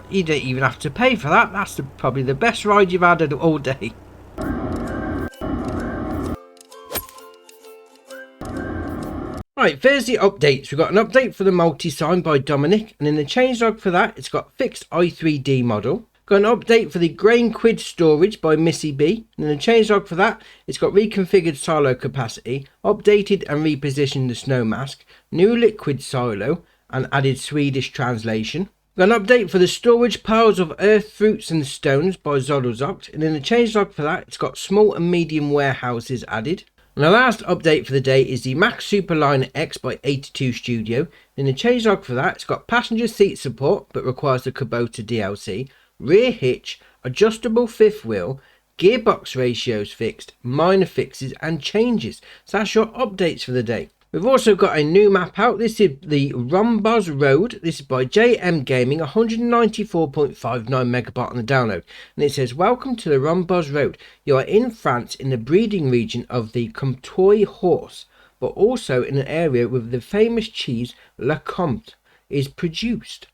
You don't even have to pay for that. That's probably the best ride you've had all day. Right, there's the updates. We've got an update for the multi-sign by Dominic, and in the changelog for that, it's got fixed i3D model. Got an update for the grain quid storage by Missy B, and in the changelog for that, it's got reconfigured silo capacity, updated and repositioned the snow mask, new liquid silo, and added Swedish translation. Got an update for the storage piles of earth, fruits and stones by Zodelzoct, and in the changelog for that, it's got small and medium warehouses added. And the last update for the day is the Max Superliner X by 82 Studio. In the changelog for that, it's got passenger seat support but requires the Kubota DLC, rear hitch, adjustable fifth wheel, gearbox ratios fixed, minor fixes and changes. So that's your updates for the day. We've also got a new map out. This is the Rombos Road. This is by JM Gaming, 194.59 megabyte on the download. And it says, welcome to the Rombos Road. You are in France in the breeding region of the Comtois horse, but also in an area where the famous cheese Le Comte is produced.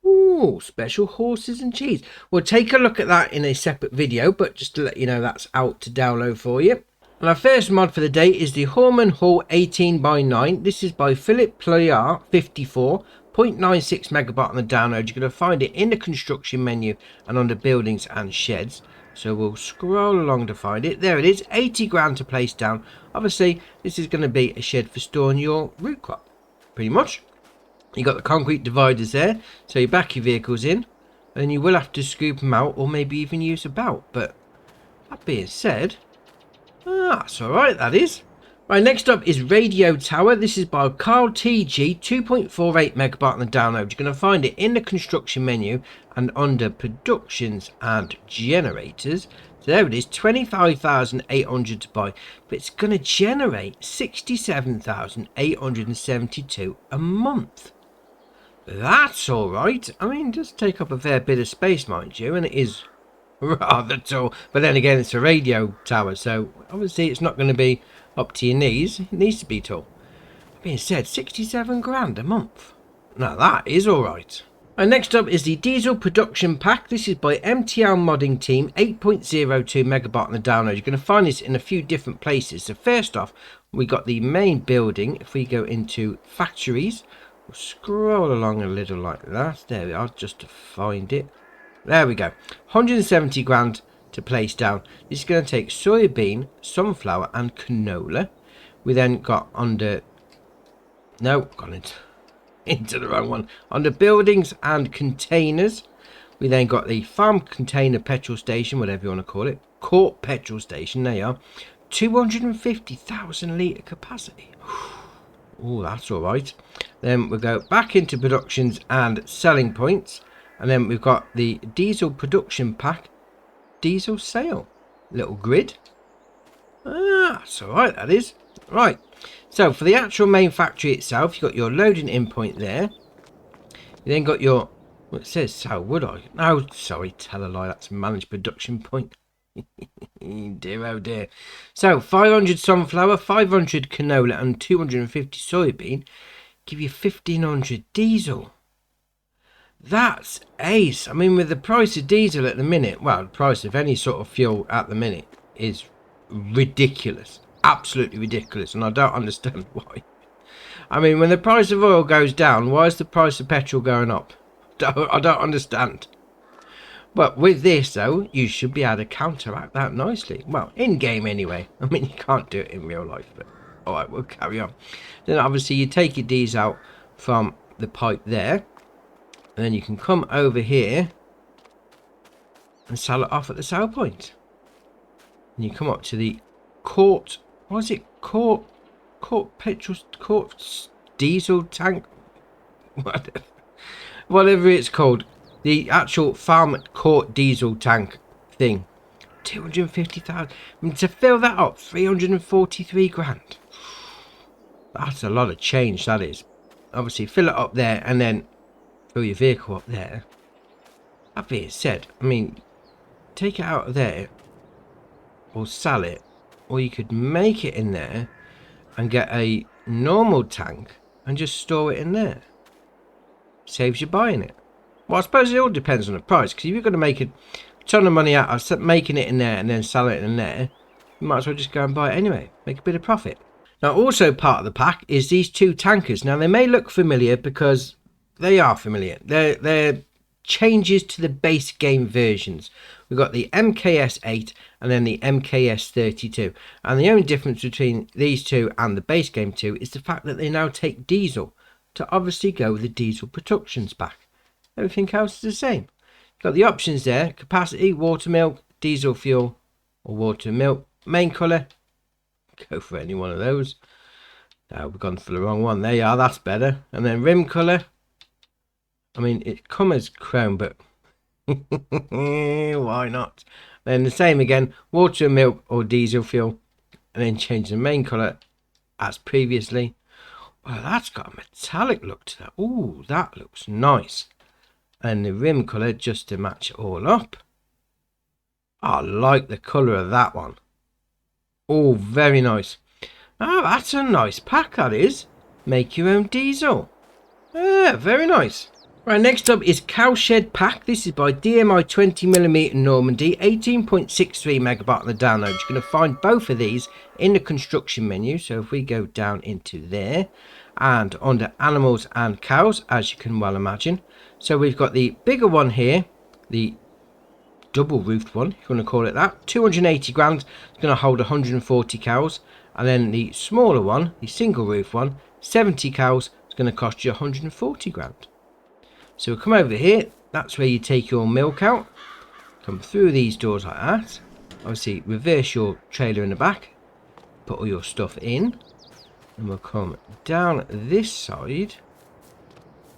Ooh, special horses and cheese. We'll take a look at that in a separate video, but just to let you know that's out to download for you. And our first mod for the day is the Horman Hall 18x9. This is by Philip Playar, 54.96 megabyte on the download. You're going to find it in the construction menu and under buildings and sheds. So we'll scroll along to find it. There it is, 80 grand to place down. Obviously, this is going to be a shed for storing your root crop, pretty much. You got the concrete dividers there, so you back your vehicles in, and you will have to scoop them out or maybe even use a belt. But that being said, that's alright, that is. Right, next up is Radio Tower. This is by Carl TG, 2.48 megabyte on the download. You're going to find it in the construction menu and under productions and generators. So there it is, 25,800 to buy, but it's going to generate 67,872 a month. That's alright. I mean, it does take up a fair bit of space, mind you, and it is rather tall. But then again, it's a radio tower, so obviously it's not going to be up to your knees. It needs to be tall. That being said, 67 grand a month. Now that is alright. And next up is the Diesel Production Pack. This is by MTL Modding Team, 8.02 megabyte on the download. You're going to find this in a few different places. So first off, we got the main building. If we go into factories, we'll scroll along a little like that. There we are, just to find it. There we go. 170 grand to place down. This is going to take soybean, sunflower and canola. We then got under... No, gone into the wrong one. Under buildings and containers. We then got the farm container petrol station, whatever you want to call it. Court petrol station, there you are. 250,000 litre capacity. Oh, that's alright. Then we'll go back into productions and selling points. And then we've got the diesel production pack, diesel sale, little grid. That's alright, that is. Right, so for the actual main factory itself, you've got your loading in point there. You then got your, well, it says Salwood. Oh, sorry, tell a lie, that's managed production point. Dear, oh dear. So 500 sunflower, 500 canola and 250 soybean give you 1500 diesel. That's ace. I mean, with the price of diesel at the minute, well, the price of any sort of fuel at the minute is ridiculous. Absolutely ridiculous. And I don't understand why. I mean, when the price of oil goes down, why is the price of petrol going up? I don't understand. But with this, though, you should be able to counteract that nicely. Well, in-game anyway. I mean, you can't do it in real life, but alright, we'll carry on. Then obviously you take your diesel out from the pipe there. And then you can come over here and sell it off at the sale point. And you come up to the court, what is it? Court petrol, court diesel tank, whatever it's called. The actual farm court diesel tank thing. 250,000. I mean, to fill that up, 343 grand. That's a lot of change, that is. Obviously, fill it up there and then fill your vehicle up there. That being said, I mean, take it out of there or sell it, or you could make it in there and get a normal tank and just store it in there. Saves you buying it. Well, I suppose it all depends on the price, because if you're going to make a ton of money out of making it in there and then sell it in there, you might as well just go and buy it anyway, make a bit of profit. Now, also part of the pack is these two tankers. Now, they may look familiar because they are familiar. They're changes to the base game versions. We've got the MKS 8 and then the MKS 32. And the only difference between these two and the base game 2 is the fact that they now take diesel to obviously go with the diesel productions pack. Everything else is the same. Got the options there: capacity, water milk, diesel fuel, or water milk. Main colour, go for any one of those. Now we've gone for the wrong one. There you are, that's better. And then rim colour, I mean, it comes as chrome, but why not? Then the same again, water, milk, or diesel fuel. And then change the main colour as previously. Well, that's got a metallic look to that. Ooh, that looks nice. And the rim colour just to match it all up. I like the colour of that one. Oh, very nice. Oh, that's a nice pack, that is. Make your own diesel. Yeah, very nice. Right, next up is Cowshed Pack. This is by DMI 20mm Normandy, 18.63 megabyte on the download. You're going to find both of these in the construction menu. So if we go down into there and under animals and cows, as you can well imagine. So we've got the bigger one here, the double roofed one, if you want to call it that. 280 grand, it's going to hold 140 cows. And then the smaller one, the single roof one, 70 cows, it's going to cost you 140 grand. So we'll come over here, that's where you take your milk out, come through these doors like that, obviously reverse your trailer in the back, put all your stuff in, and we'll come down this side,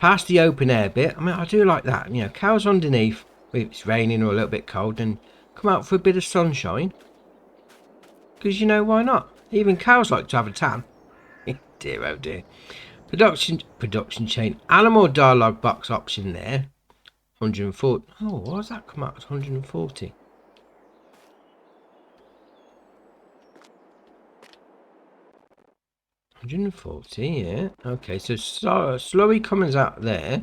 past the open air bit. I mean, I do like that, you know, cows underneath, if it's raining or a little bit cold, and come out for a bit of sunshine, because you know, why not? Even cows like to have a tan. Dear oh dear. Production chain, animal dialogue box option there, 140. Oh, why does that come out as 140? Yeah. Okay, so slurry comes out there.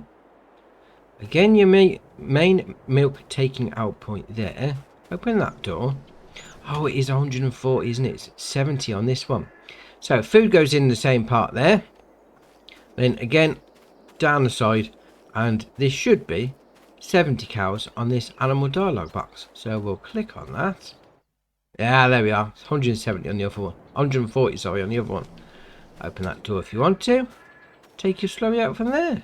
Again, your main milk taking out point there. Open that door. Oh, it is 140, isn't it? It's 70 on this one. So food goes in the same part there. Then again, down the side, and this should be 70 cows on this animal dialogue box. So we'll click on that. Yeah, there we are. It's 170 on the other one. 140, sorry, on the other one. Open that door if you want to. Take your slurry out from there.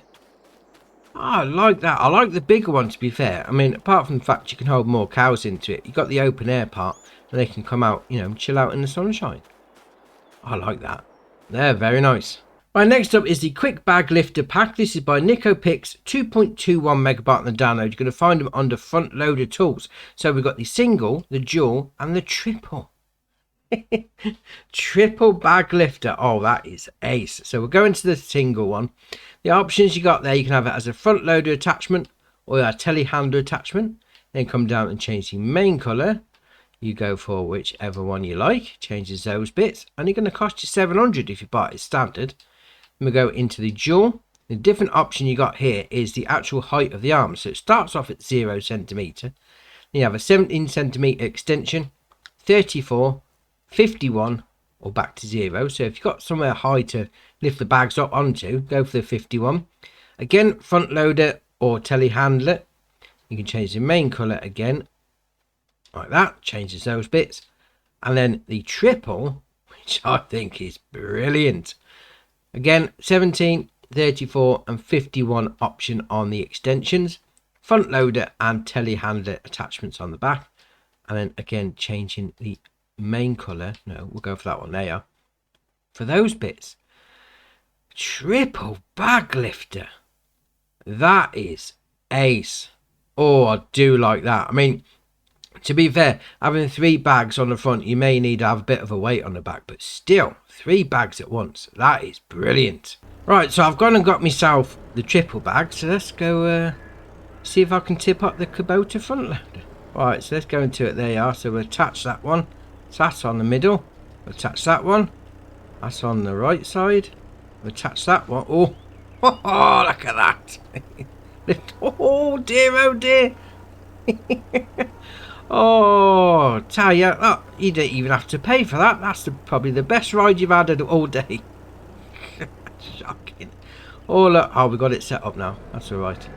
Oh, I like that. I like the bigger one, to be fair. I mean, apart from the fact you can hold more cows into it, you've got the open air part, and they can come out, you know, and chill out in the sunshine. I like that. They're very nice. Right, next up is the Quick Bag Lifter Pack. This is by NicoPix, 2.21 megabyte on the download. You're going to find them under front loader tools. So we've got the single, the dual, and the triple. Triple bag lifter. Oh, that is ace. So we'll go into the single one. The options you got there, you can have it as a front loader attachment or a telehandler attachment. Then come down and change the main colour. You go for whichever one you like. Changes those bits. And it's going to cost you 700 if you buy it standard. Then we go into the dual. The different option you got here is the actual height of the arm. So it starts off at 0 centimetre. Then you have a 17 centimetre extension, 34, 51, or back to 0. So if you've got somewhere high to lift the bags up onto, go for the 51. Again, front loader or telehandler. You can change the main colour again, like that. Changes those bits. And then the triple, which I think is brilliant. Again, 17, 34 and 51 option on the extensions. Front loader and telehandler attachments on the back. And then again, changing the main colour. No, we'll go for that one there. For those bits. Triple bag lifter. That is ace. Oh, I do like that. I mean, to be fair, having 3 bags on the front, you may need to have a bit of a weight on the back, but still, 3 bags at once. That is brilliant. Right, so I've gone and got myself the triple bag, so let's go see if I can tip up the Kubota front loader. Right, so let's go into it. There you are. So we'll attach that one. So that's on the middle. We'll attach that one. That's on the right side. We'll attach that one. Oh, look at that. Oh dear, oh dear. Oh, tell you, oh, you didn't even have to pay for that. That's probably the best ride you've had all day. Shocking. Oh look, oh, we got it set up now. That's all right.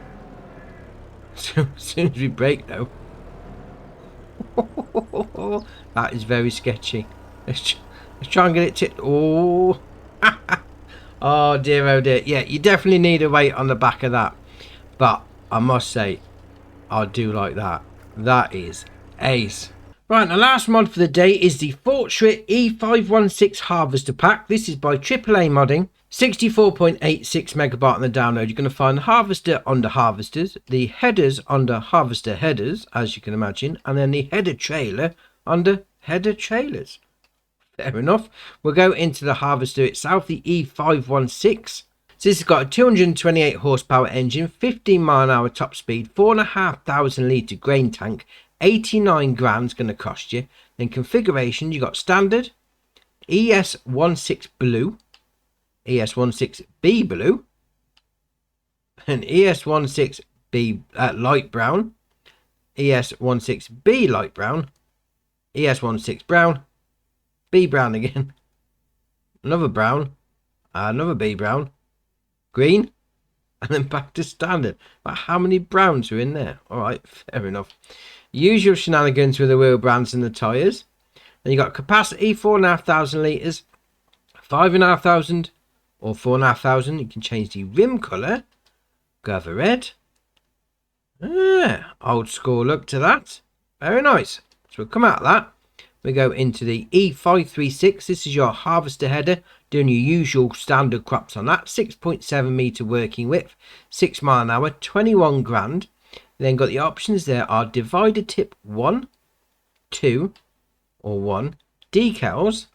So as soon as we brake though, that is very sketchy. Let's try and get it tipped. Oh. Oh dear, oh dear. Yeah, you definitely need a weight on the back of that. But I must say, I do like that. That is ace. Right, and the last mod for the day is the Fortschritt E516 Harvester Pack. This is by AAA Modding. 64.86 megabyte on the download. You're going to find the harvester under harvesters, the headers under harvester headers, as you can imagine, and then the header trailer under header trailers. Fair enough. We'll go into the harvester itself, the E516. So this has got a 228 horsepower engine, 15 mile an hour top speed, 4,500 litre grain tank, 89 grand's going to cost you. Then configuration, you got standard, ES16 blue, ES16B blue, and ES16B light brown, ES16B light brown, ES16 brown, B brown again, another brown, another B brown, green, and then back to standard. But how many browns are in there? Alright, fair enough. Usual shenanigans with the wheel brands and the tyres. Then you got capacity, 4,500 litres, 5,500 or 4,500. You can change the rim colour. Go have a red. Old school look to that. Very nice. So we'll come out of that. We go into the E536. This is your harvester header. Doing your usual standard crops on that. 6.7 metre working width. 6 mile an hour. 21 grand. Then got the options there are divider tip 1, 2 or 1. Decals.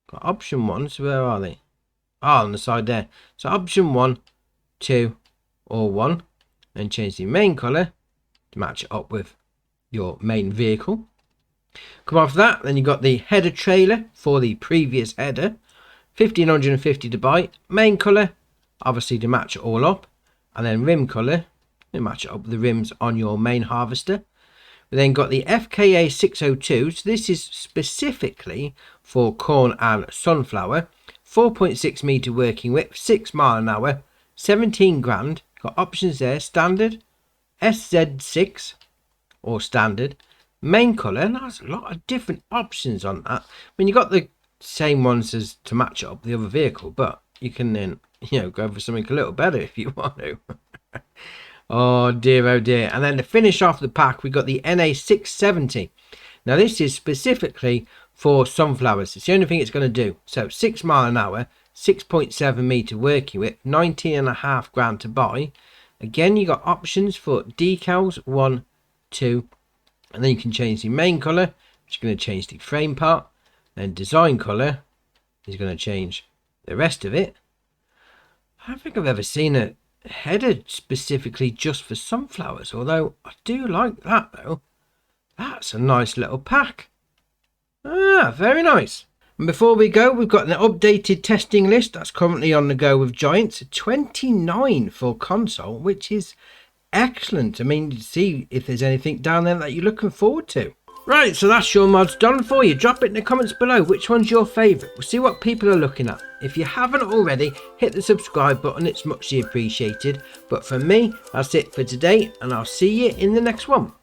Got option 1. So where are they? Ah, on the side there. So option 1, 2 or 1. And change the main colour to match it up with your main vehicle. Come off that, then you got the header trailer for the previous header, 1,550 to buy. Main colour, obviously to match it all up, and then rim colour to match it up with the rims on your main harvester. We then got the FKA 602, so this is specifically for corn and sunflower. 4.6 metre working width, 6 mile an hour, 17 grand. Got options there, standard, SZ6 or standard. Main colour, and there's a lot of different options on that. I mean, you got the same ones as to match up the other vehicle, but you can then, go for something a little better if you want to. Oh dear, oh dear. And then to finish off the pack, we got the NA670. Now this is specifically for sunflowers. It's the only thing it's going to do. So 6 mile an hour, 6.7 metre working width, 19.5 grand to buy. Again, you got options for decals, 1, 2, and then you can change the main colour, which is going to change the frame part. Then design colour is going to change the rest of it. I don't think I've ever seen a header specifically just for sunflowers, although I do like that though. That's a nice little pack. Very nice. And before we go, we've got an updated testing list that's currently on the go with Giants. 29 for console, which is excellent. I mean, see if there's anything down there that you're looking forward to. Right, so that's your mods done for you. Drop it in the comments below. Which one's your favourite? We'll see what people are looking at. If you haven't already, hit the subscribe button. It's muchly appreciated. But for me, that's it for today, and I'll see you in the next one.